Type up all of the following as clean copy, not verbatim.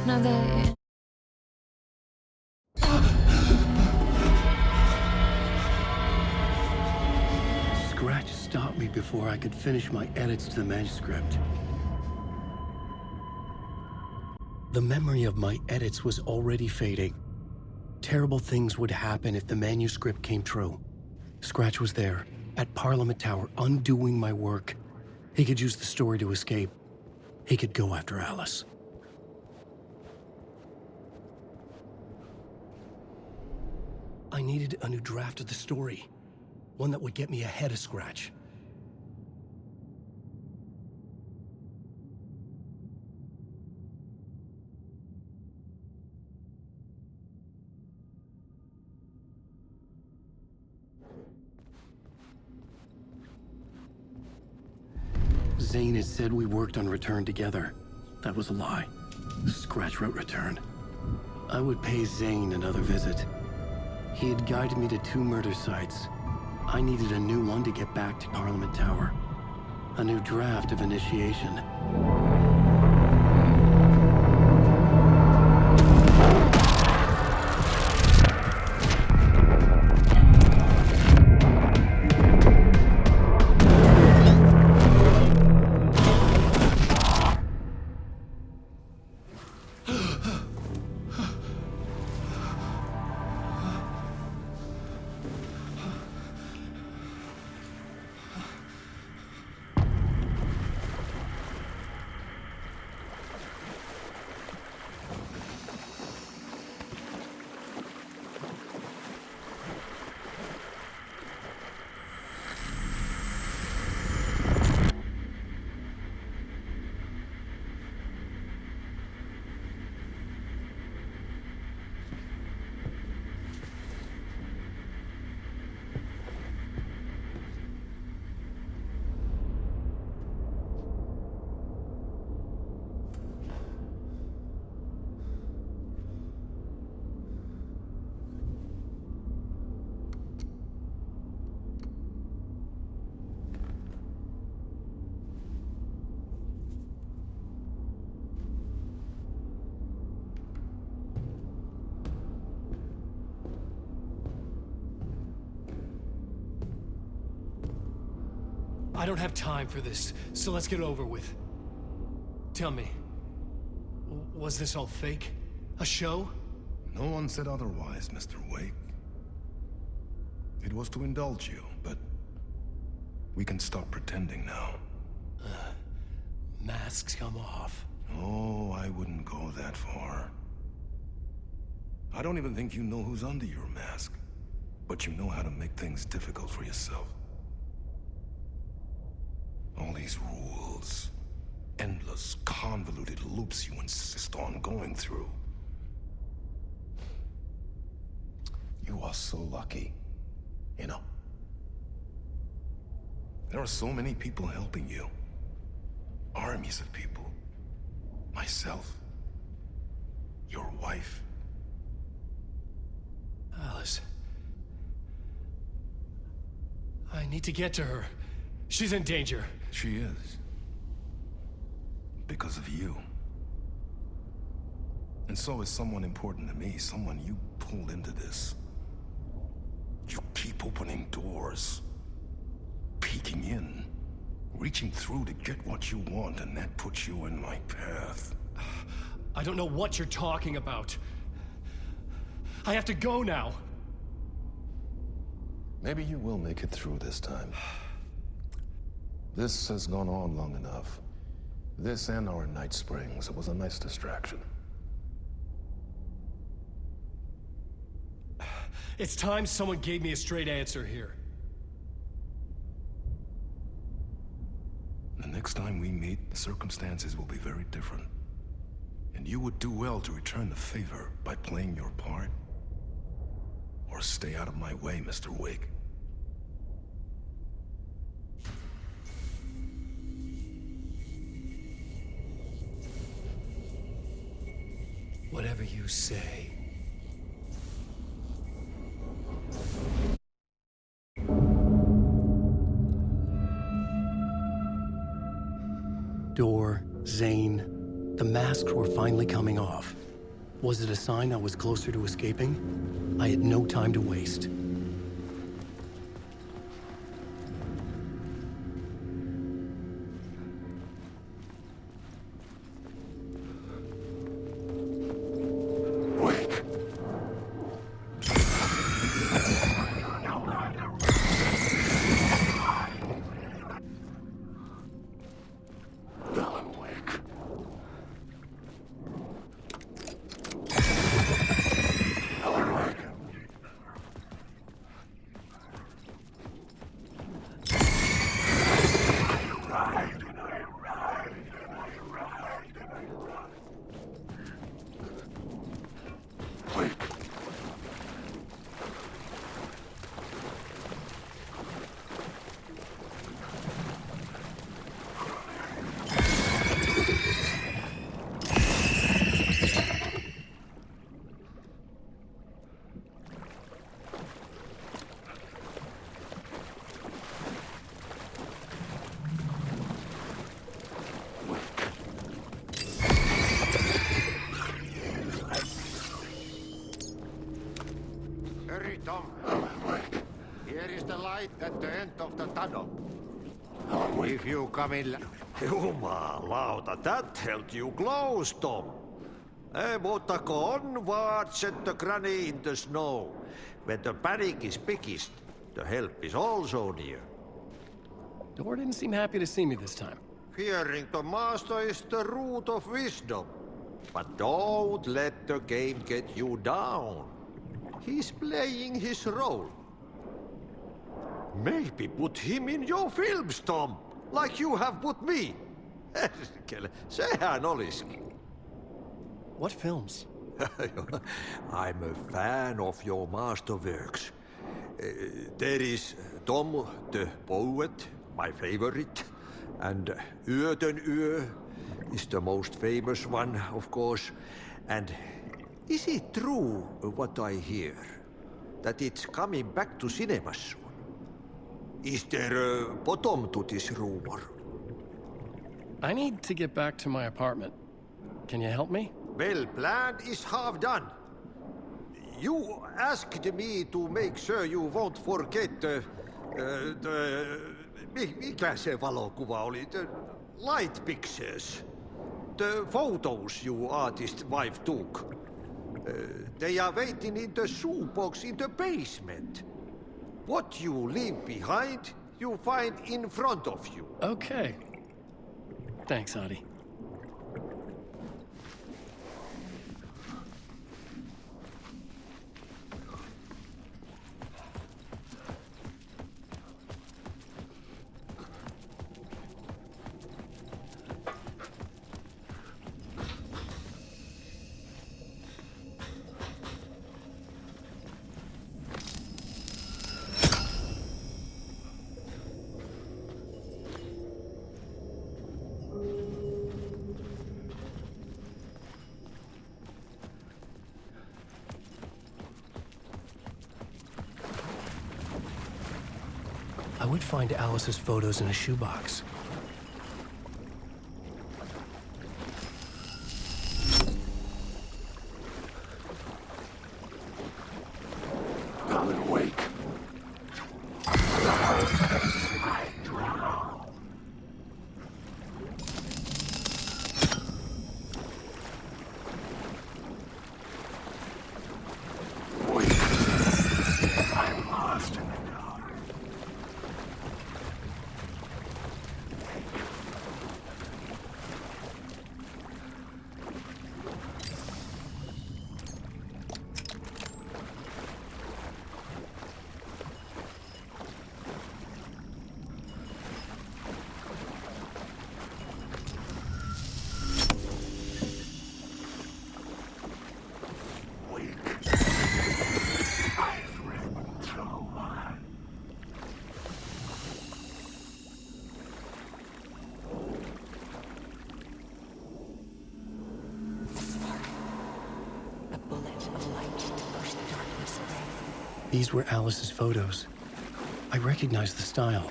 Now that Scratch stopped me before I could finish my edits to the manuscript. The memory of my edits was already fading. Terrible things would happen if the manuscript came true. Scratch was there, at Parliament Tower, undoing my work. He could use the story to escape. He could go after Alice. I needed a new draft of the story. One that would get me ahead of Scratch. Zane had said we worked on Return together. That was a lie. Scratch wrote Return. I would pay Zane another visit. He had guided me to 2 murder sites. I needed a new one to get back to Parliament Tower. A new draft of Initiation. I don't have time for this, so let's get it over with. Tell me, was this all fake? A show? No one said otherwise, Mr. Wake. It was to indulge you, but we can stop pretending now. Masks come off. Oh, I wouldn't go that far. I don't even think you know who's under your mask, but you know how to make things difficult for yourself. All these rules, endless, convoluted loops you insist on going through. You are so lucky, you know. There are so many people helping you. Armies of people. Myself. Your wife. Alice. I need to get to her. She's in danger. She is. Because of you. And so is someone important to me, someone you pulled into this. You keep opening doors. Peeking in. Reaching through to get what you want, and that puts you in my path. I don't know what you're talking about. I have to go now. Maybe you will make it through this time. This has gone on long enough. This and our Night Springs. It was a nice distraction. It's time someone gave me a straight answer here. The next time we meet, the circumstances will be very different. And you would do well to return the favor by playing your part. Or stay out of my way, Mr. Wake. Whatever you say. Door, Zane, the mask masks were finally coming off. Was it a sign I was closer to escaping? I had no time to waste. Wake! Alan Wake. Alan Wake. Wake. Hurry, Tom. Here is the light at the end of the tunnel. Alan Wake. If you come in... Jumalauta, that held you close, Tom. Mutta onwards and the granny in the snow. When the panic is biggest, the help is also near. Door didn't seem happy to see me this time. Fearing the master is the root of wisdom. But don't let the game get you down. He's playing his role. Maybe put him in your films, Tom, like you have put me. Sehän olisikin. What films? I'm a fan of your masterworks. There is Tom the Poet, my favorite, and Yöten Yö is the most famous one, of course. And is it true what I hear, that it's coming back to cinemas soon? Is there a bottom to this rumor? I need to get back to my apartment. Can you help me? Well, plan is half done. You asked me to make sure you won't forget mikä se valokuva oli? The light pictures. The photos you artist wife took. They are waiting in the shoebox in the basement. What you leave behind, you find in front of you. Okay. Thanks, Adi. I would find Alice's photos in a shoebox. Alan Wake. Wake. I'm lost in the dark. These were Alice's photos. I recognized the style.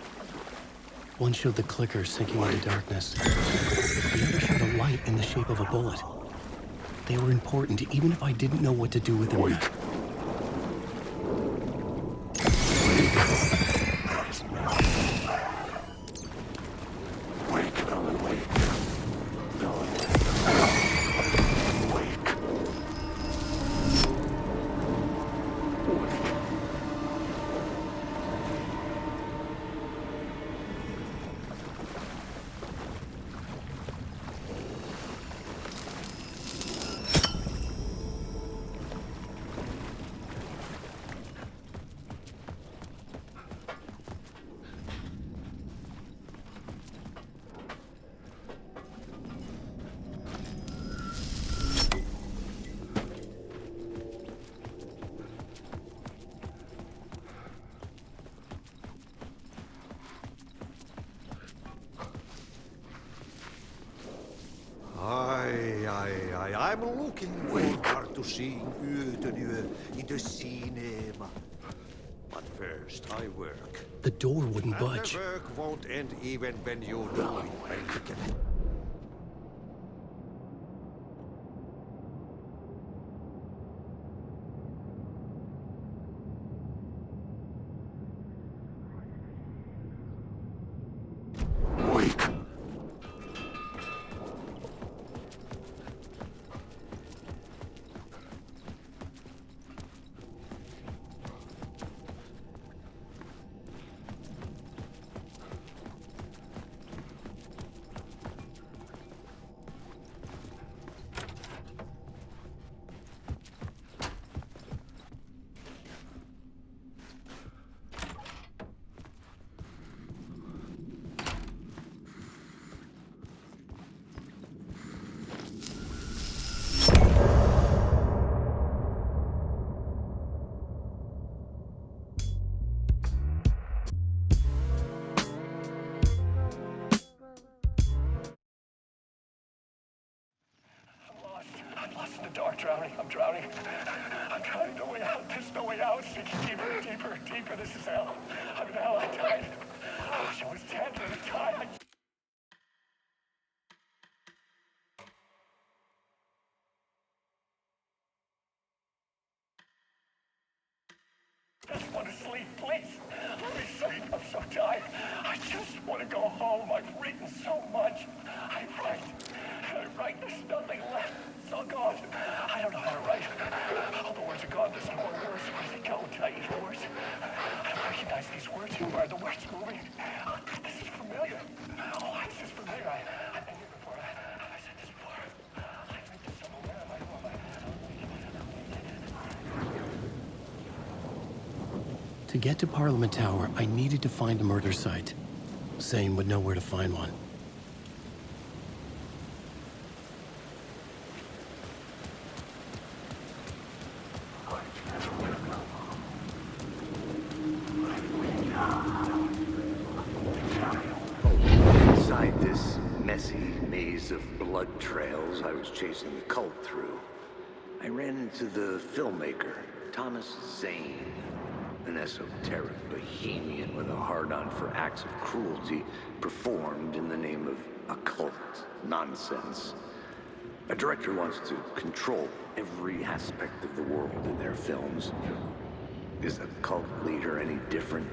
One showed the clicker sinking into darkness. The other showed a light in the shape of a bullet. They were important, even if I didn't know what to do with them yet. Wake, Alan, wake. Wake. I'm looking forward to seeing Yötön in the cinema. But first, I work. The door wouldn't And budge. the work won't end even when you do it, Bacon. Wake. I'm lost in the dark, drowning. I'm drowning. I'm drowning. No way out. There's no way out. Sinking deeper, deeper, deeper. This is hell. I'm in hell. I died. I wish I was dead at the time. I just want to sleep, please. Let me sleep. I'm so tired. I just want to go home. I've written so much. I write. There's nothing left. It's all gone. I don't know how to write. All the words are gone. There's no more words. Where do they go? Did I eat the words? I don't recognize these words. Who are the words moving? This is familiar. Oh, this is familiar. I've been here before. I said this before. I've read this somewhere. Where am I? To get to Parliament Tower, I needed to find a murder site. Zane would know where to find one. Inside this messy maze of blood trails I was chasing the cult through, I ran into the filmmaker, Thomas Zane, an esoteric bohemian with a hard-on for acts of cruelty performed in the name of occult nonsense. A director wants to control every aspect of the world in their films. Is a cult leader any different?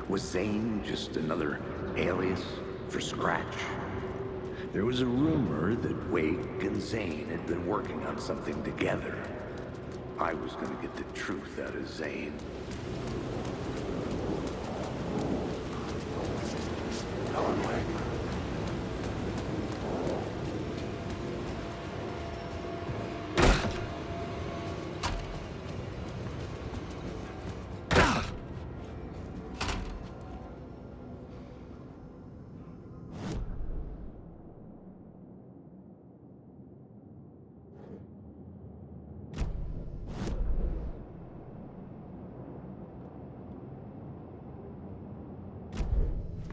Was Zane just another alias for Scratch? There was a rumor that Wake and Zane had been working on something together. I was going to get the truth out of Zane. Alan, wake.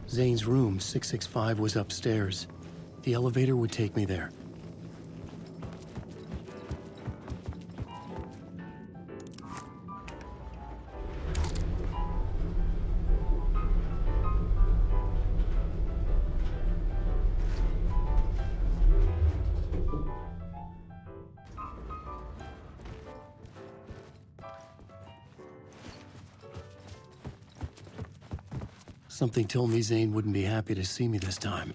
Zane's room, 665, was upstairs. The elevator would take me there. Something told me Zane wouldn't be happy to see me this time.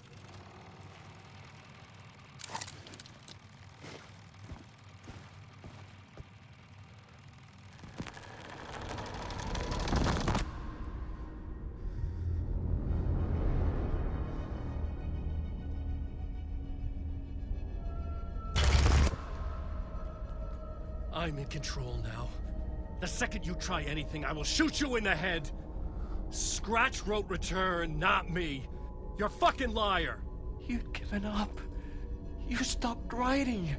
I'm in control now. The second you try anything, I will shoot you in the head! Scratch wrote return, not me. You're a fucking liar! You'd given up. You stopped writing.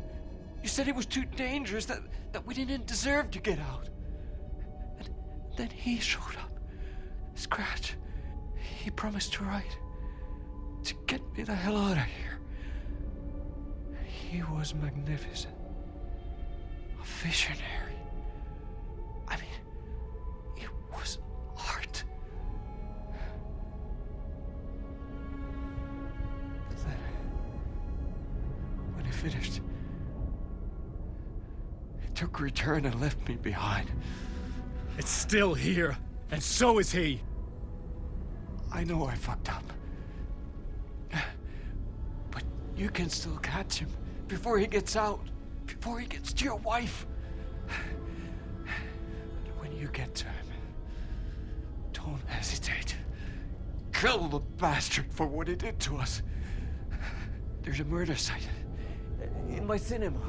You said it was too dangerous, that we didn't deserve to get out. And then he showed up. Scratch. He promised to write. To get me the hell out of here. He was magnificent. A visionary. I mean, it was art. But then, when he finished, he took return and left me behind. It's still here, and so is he. I know I fucked up. But you can still catch him before he gets out. Before he gets to your wife. And when you get to him, don't hesitate. Kill the bastard for what he did to us. There's a murder site in my cinema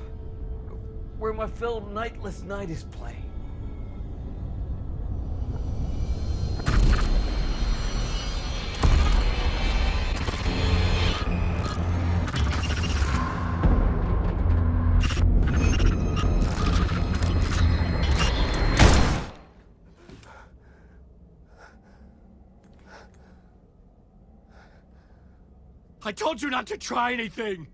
where my film Nightless Night is playing. I told you not to try anything!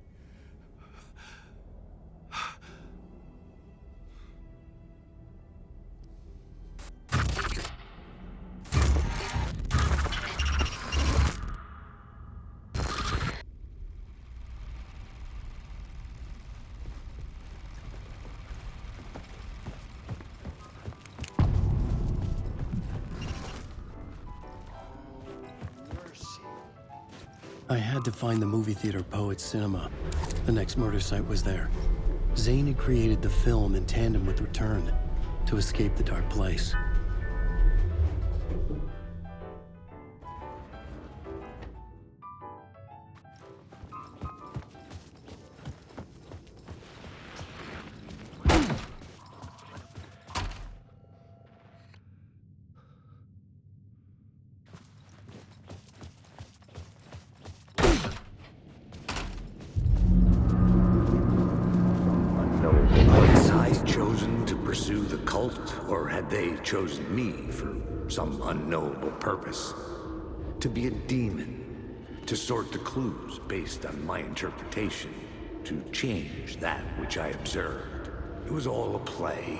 I had to find the movie theater Poets Cinema. The next murder site was there. Zane had created the film in tandem with Return to escape the dark place. Chosen me for some unknowable purpose. To be a demon, to sort the clues based on my interpretation, to change that which I observed. It was all a play.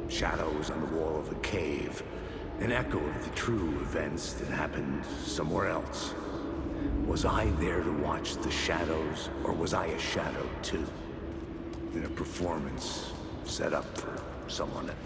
Shadows on the wall of a cave, an echo of the true events that happened somewhere else. Was I there to watch the shadows, or was I a shadow too? In a performance set up for someone else.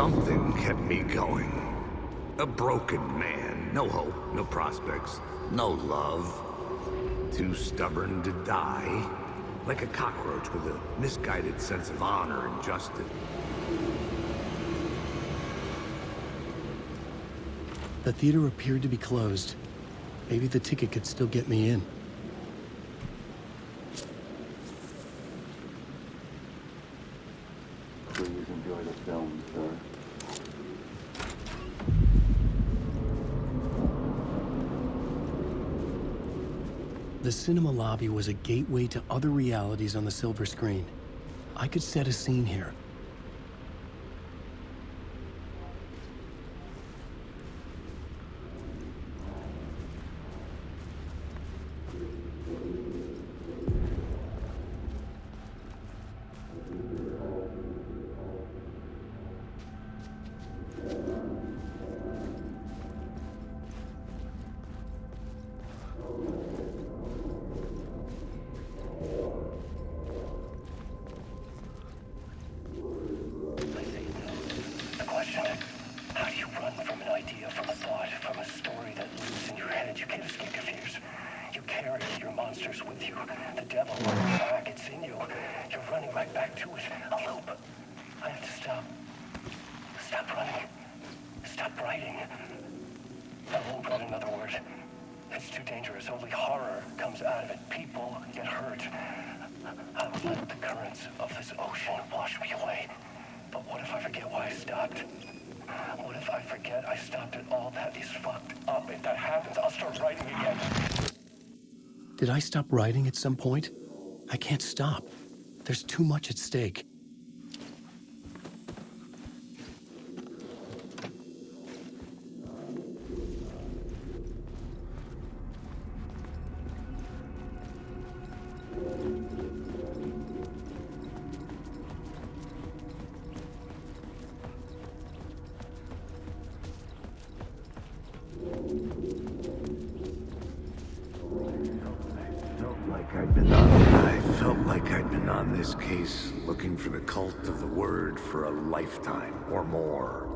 Something kept me going. A broken man. No hope, no prospects, no love. Too stubborn to die. Like a cockroach with a misguided sense of honor and justice. The theater appeared to be closed. Maybe the ticket could still get me in. Please enjoy the film, sir. The cinema lobby was a gateway to other realities on the silver screen. I could set a scene here. The question, how do you run from an idea, from a thought, from a story that lives in your head? You can't escape your fears. You carry your monsters with you. The devil on your back, it's in you. You're running right back to it. A loop. I have to stop. Stop running. Stop writing. I won't write another word. It's too dangerous. Only horror comes out of it. People get hurt. I will let the currents of this ocean wash me away. But what if I forget why I stopped? What if I forget I stopped at all? That is fucked up. If that happens, I'll start writing again. Did I stop writing at some point? I can't stop. There's too much at stake. I felt like I'd been on this case looking for the cult of the word for a lifetime or more.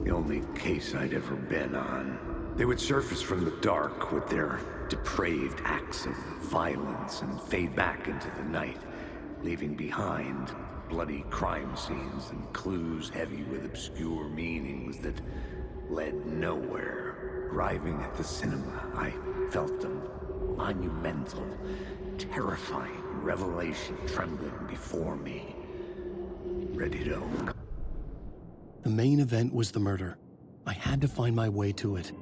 The only case I'd ever been on. They would surface from the dark with their depraved acts of violence and fade back into the night, leaving behind bloody crime scenes and clues heavy with obscure meanings that led nowhere. Arriving at the cinema, I felt them. Monumental, terrifying revelation trembling before me. Ready to open. The main event was the murder. I had to find my way to it.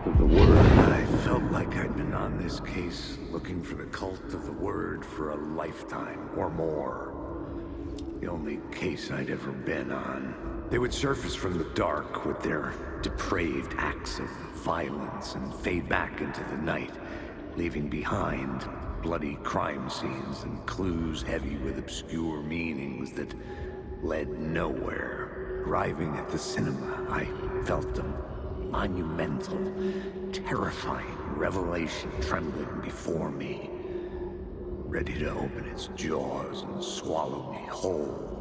I felt like I'd been on this case looking for the cult of the word for a lifetime or more. The only case I'd ever been on. They would surface from the dark with their depraved acts of violence and fade back into the night, leaving behind bloody crime scenes and clues heavy with obscure meanings that led nowhere. Arriving at the cinema, I felt them. Monumental, terrifying revelation trembling before me, ready to open its jaws and swallow me whole.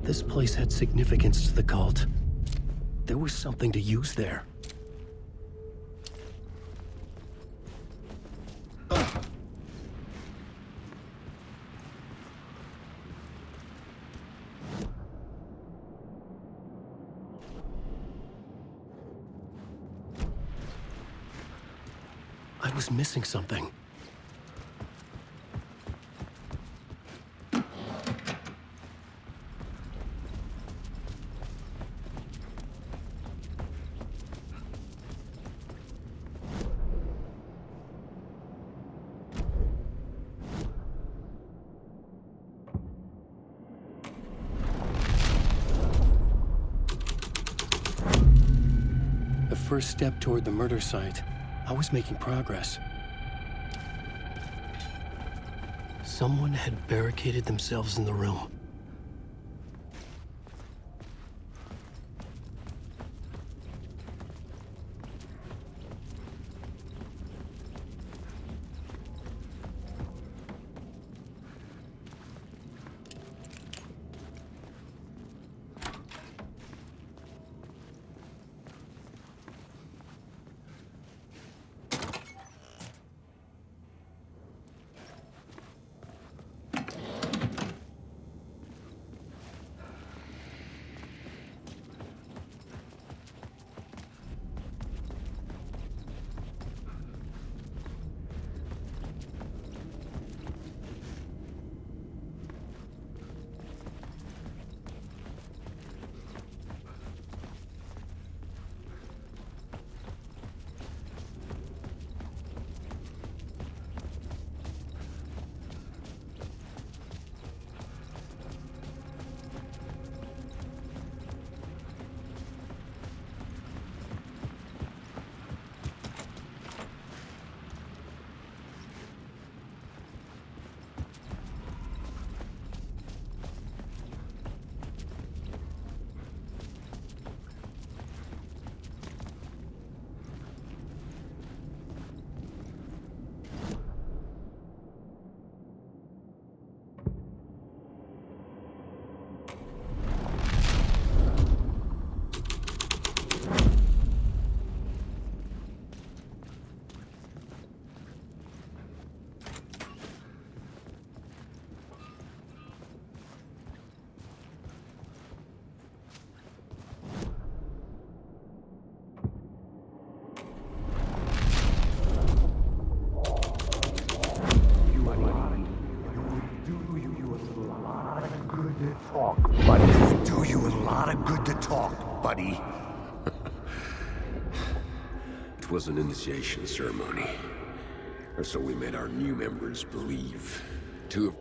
This place had significance to the cult. There was something to use there. I was missing something. The first step toward the murder site. I was making progress. Someone had barricaded themselves in the room. Do you a lot of good to talk, buddy. It was an initiation ceremony. Or so we made our new members believe. Two of...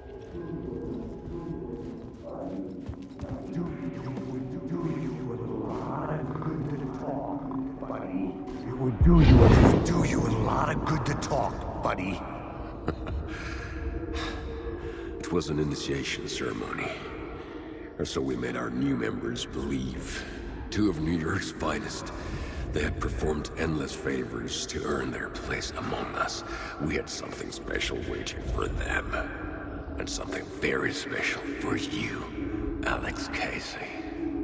Do you a lot of good to talk, buddy. It was an initiation ceremony. Or so we made our new members believe. Two of New York's finest. They had performed endless favors to earn their place among us. We had something special waiting for them. And something very special for you, Alex Casey.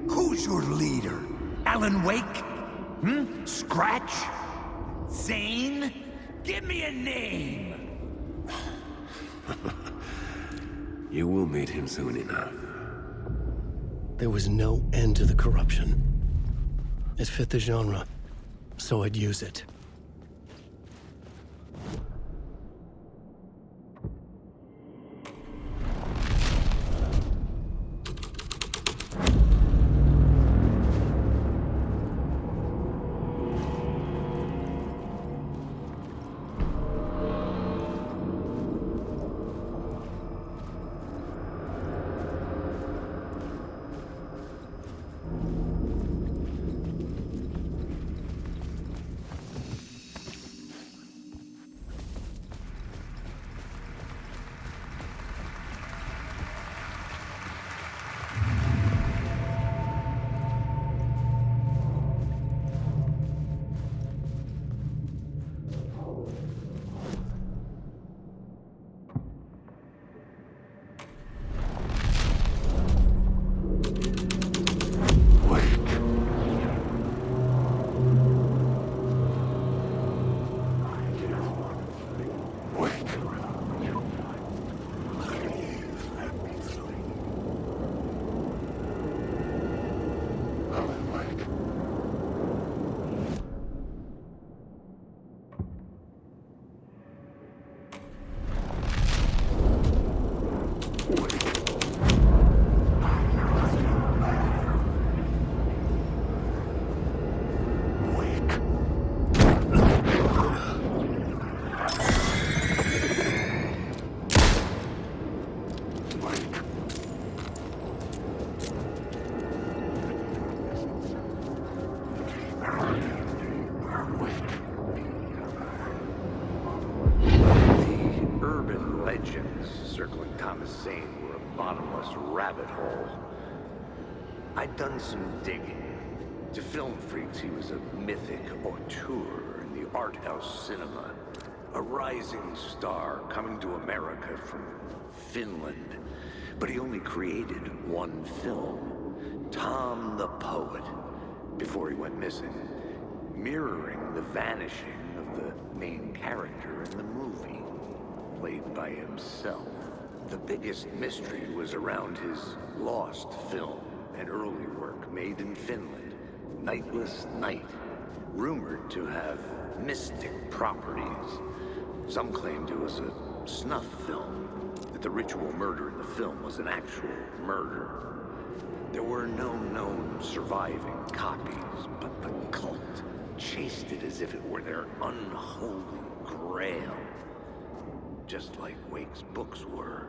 Who's your leader? Alan Wake? Scratch? Zane? Give me a name! You will meet him soon enough. There was no end to the corruption. It fit the genre, so I'd use it. Thomas Zane were a bottomless rabbit hole. I'd done some digging. To film freaks, he was a mythic auteur in the art house cinema. A rising star coming to America from Finland. But he only created one film, Tom the Poet, before he went missing, mirroring the vanishing of the main character in the movie, played by himself. The biggest mystery was around his lost film, an early work made in Finland, Nightless Night, rumored to have mystic properties. Some claimed it was a snuff film, that the ritual murder in the film was an actual murder. There were no known surviving copies, but the cult chased it as if it were their unholy grail. Just like Wake's books were.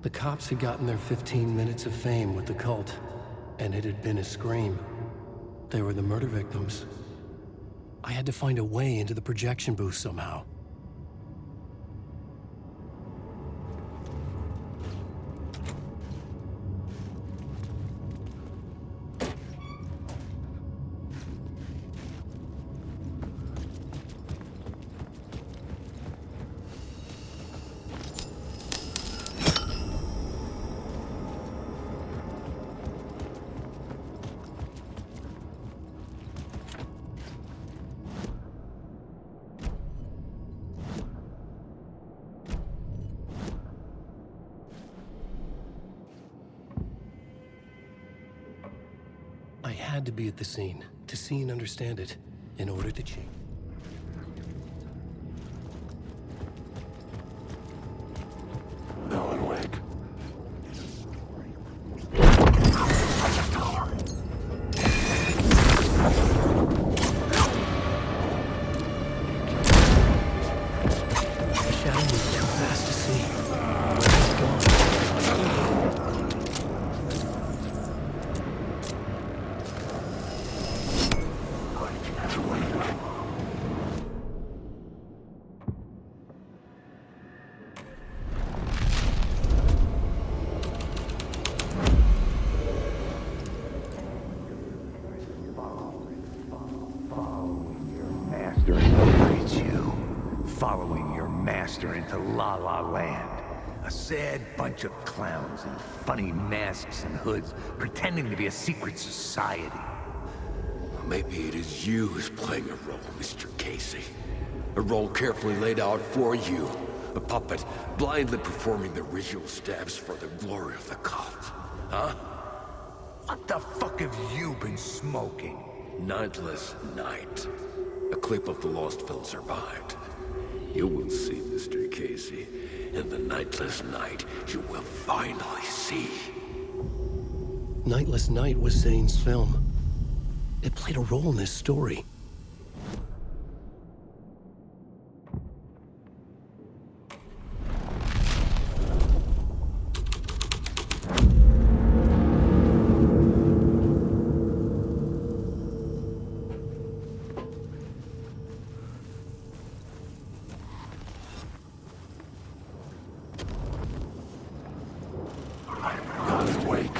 The cops had gotten their 15 minutes of fame with the cult, and it had been a scream. They were the murder victims. I had to find a way into the projection booth somehow. I had to be at the scene, to see and understand it, in order to change. Alan Wake. Shadow was too fast to see. He's gone. Following your master into La La Land. A sad bunch of clowns in funny masks and hoods, pretending to be a secret society. Maybe it is you who's playing a role, Mr. Casey. A role carefully laid out for you. A puppet, blindly performing the ritual steps for the glory of the cult. Huh? What the fuck have you been smoking? Nightless Night. A clip of the lost film survived. You will see, Mr. Casey. In the Nightless Night, you will finally see. Nightless Night was Zane's film. It played a role in this story. Alan Wake.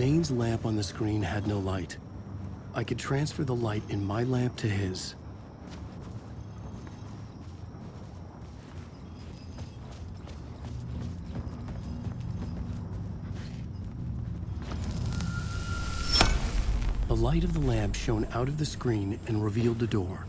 Zane's lamp on the screen had no light. I could transfer the light in my lamp to his. The light of the lamp shone out of the screen and revealed the door.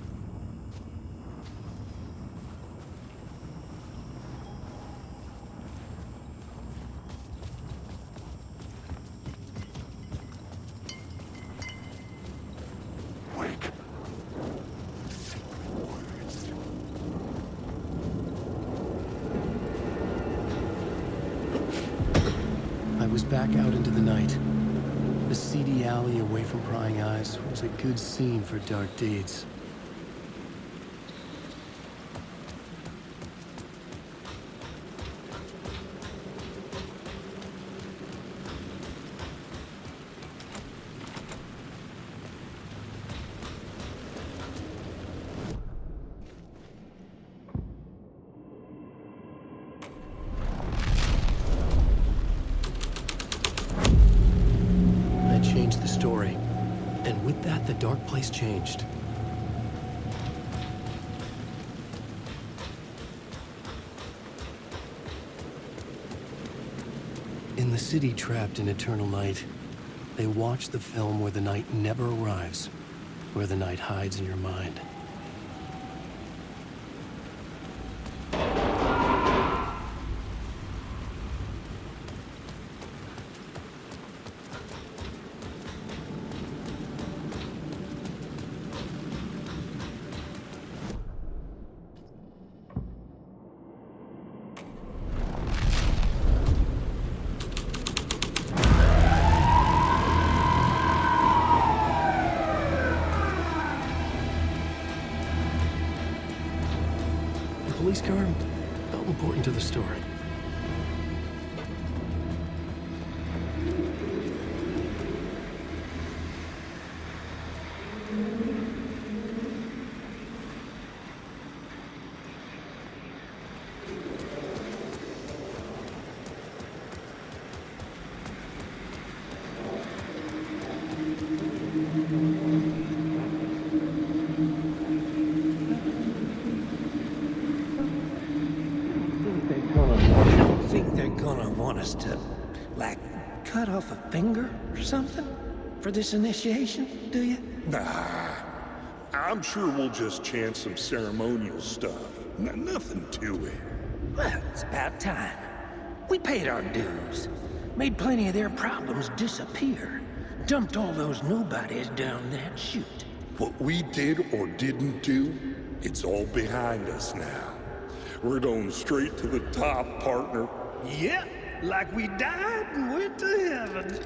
I was back out into the night. The seedy alley away from prying eyes was a good scene for dark deeds. Changed the story. And with that, the dark place changed. In the city trapped in eternal night, they watch the film where the night never arrives, where the night hides in your mind. Police car felt important to the story. To, like, cut off a finger or something for this initiation, do you? Nah, I'm sure we'll just chant some ceremonial stuff. Nothing to it. Well, it's about time. We paid our dues, made plenty of their problems disappear, dumped all those nobodies down that chute. What we did or didn't do, it's all behind us now. We're going straight to the top, partner. Yep. Like we died and went to heaven.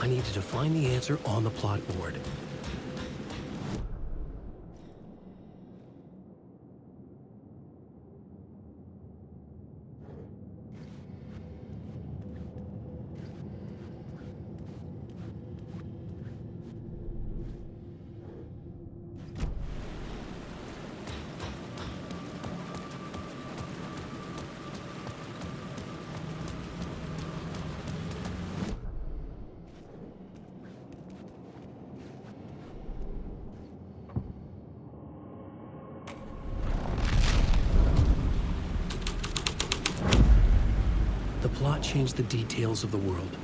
I needed to find the answer on the plot board. The plot changed the details of the world.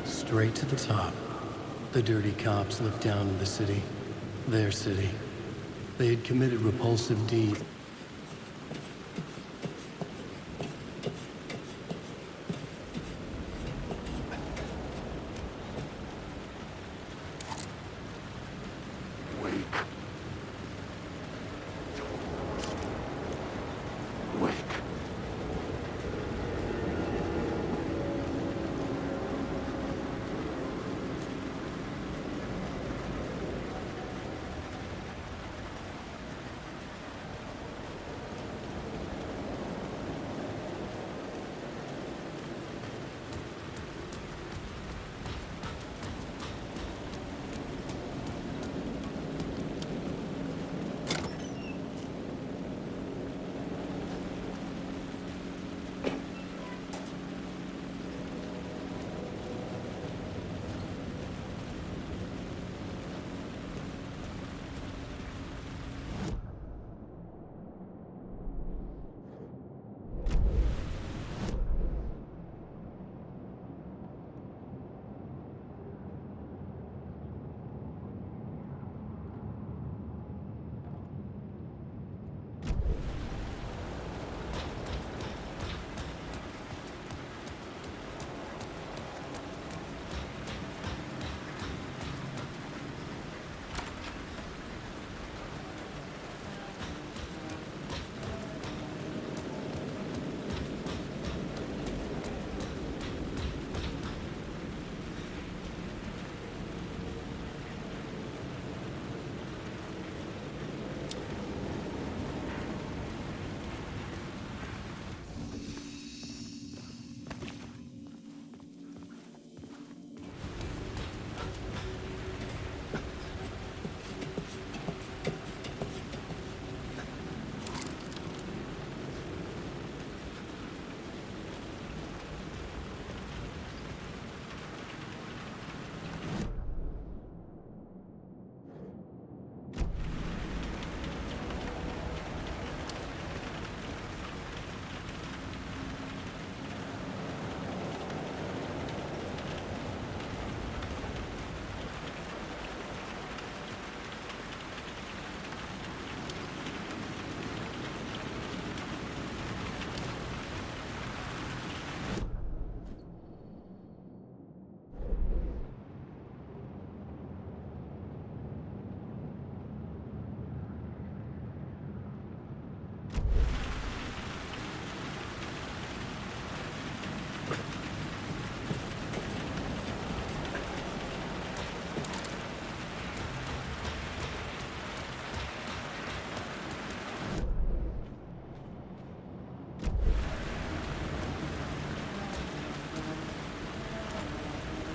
Straight to the top. The dirty cops lived down in the city. Their city. They had committed repulsive deeds.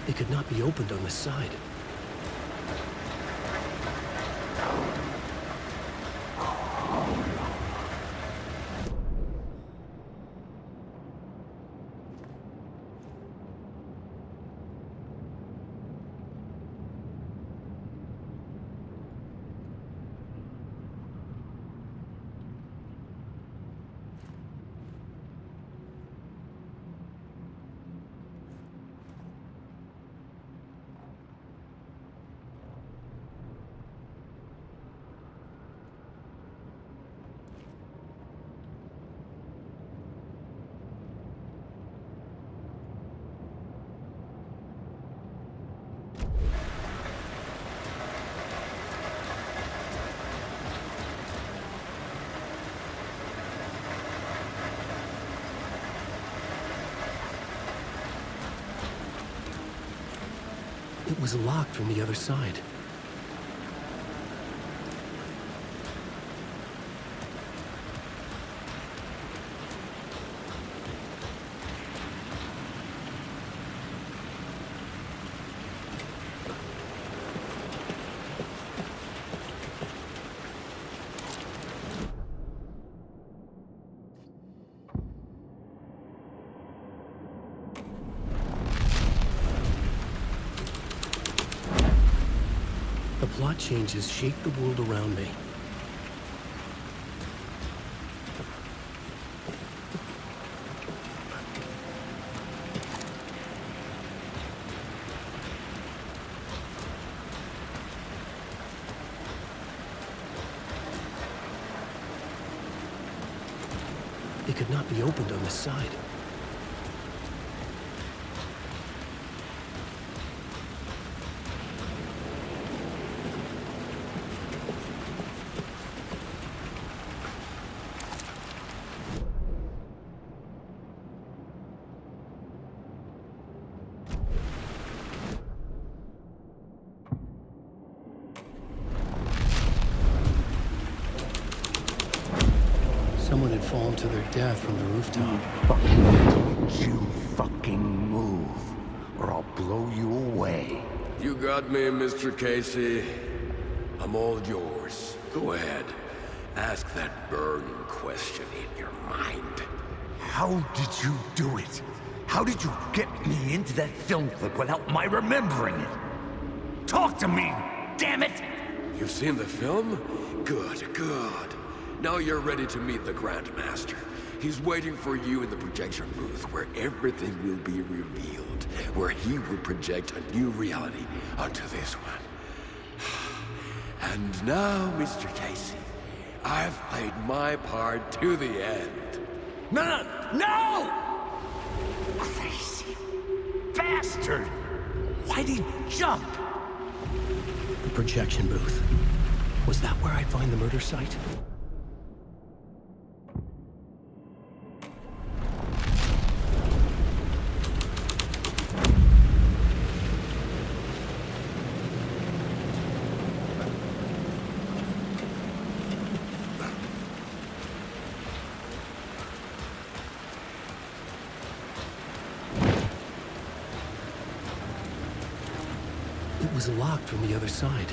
It could not be opened on this side. It was locked from the other side. The plot changes shape the world around me. It could not be opened on this side. Someone had fallen to their death from the rooftop. Don't you fucking move, or I'll blow you away. You got me, Mr. Casey. I'm all yours. Go ahead. Ask that burning question in your mind. How did you do it? How did you get me into that film clip without my remembering it? Talk to me, damn it! You've seen the film? Good, good. Now you're ready to meet the Grandmaster. He's waiting for you in the projection booth where everything will be revealed, where he will project a new reality onto this one. And now, Mr. Casey, I've played my part to the end. No! No! Crazy bastard! Why'd he jump? The projection booth. Was that where I'd find the murder site? It was locked from the other side.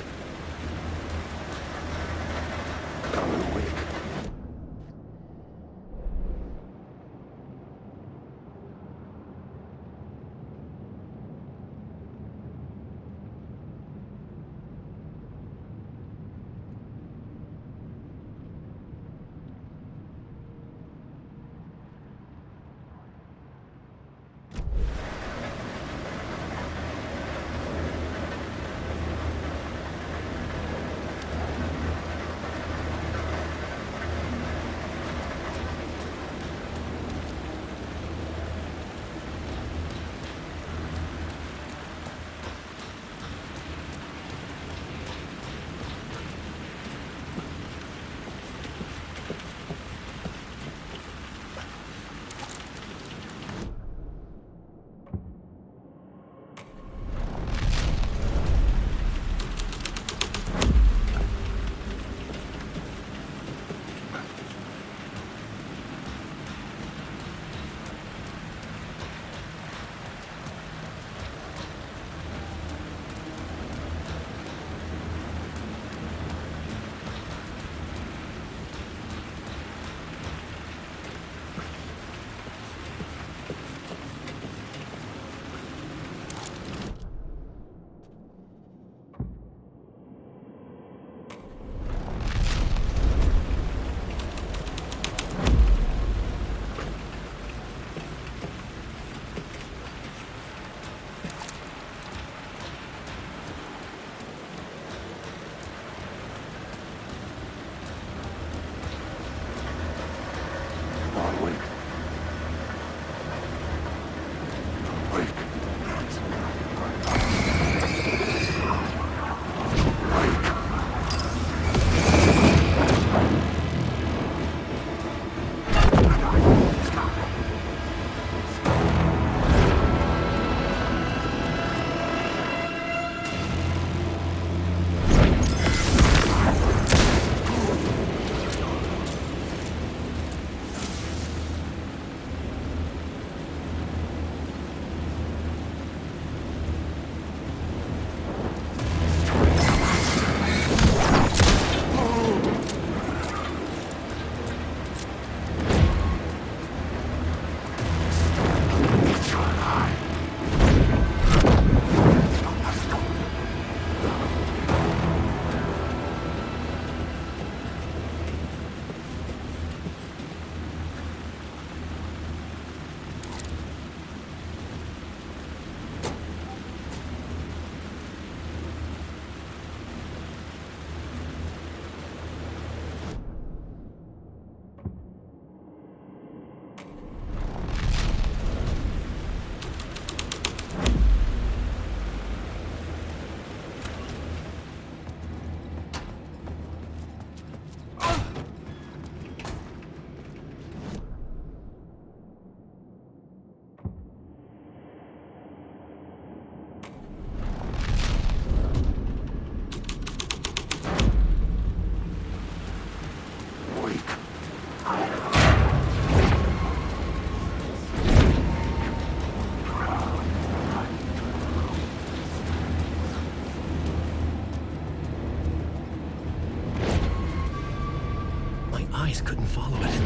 eyes couldn't follow it.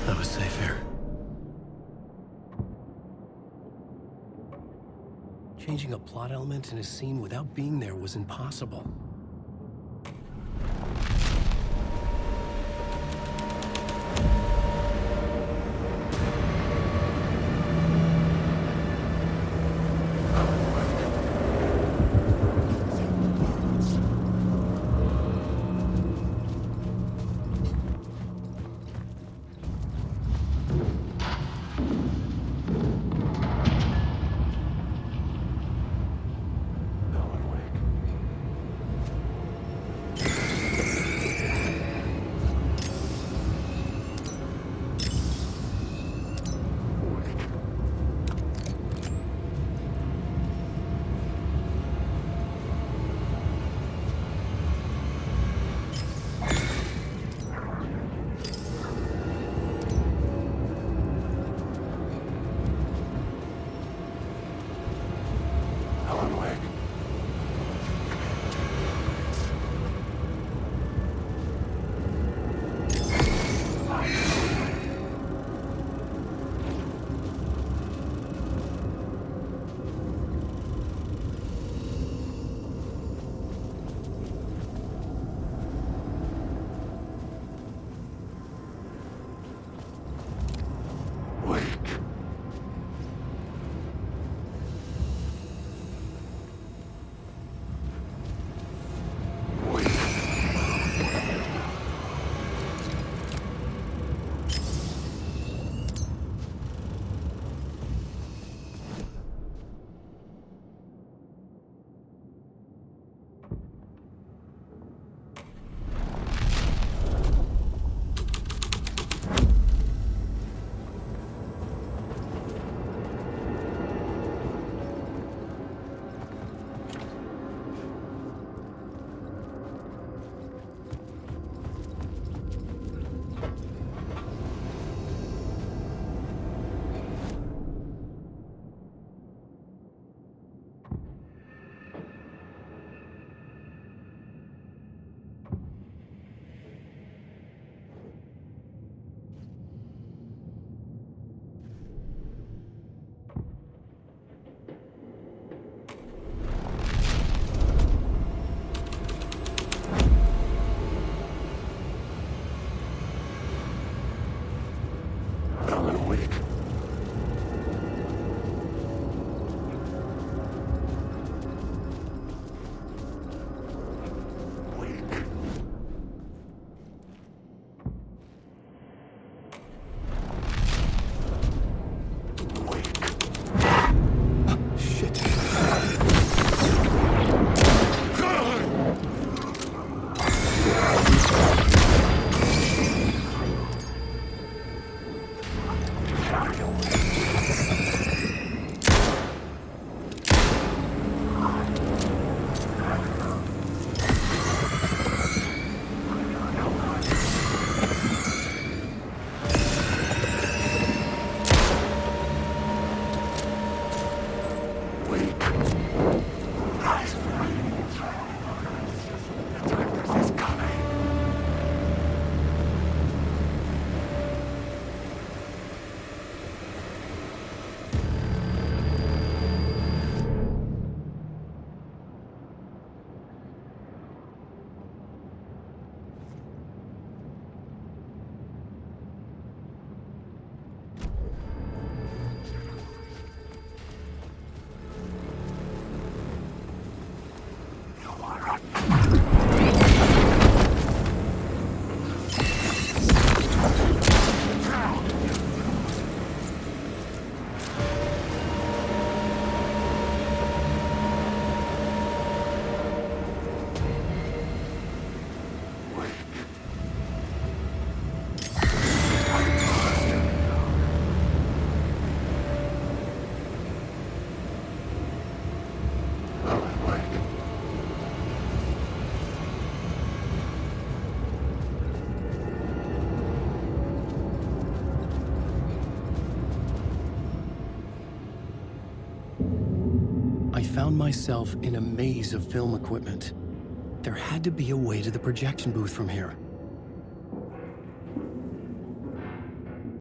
I was safe here. Changing a plot element in a scene without being there was impossible. I found myself in a maze of film equipment. There had to be a way to the projection booth from here.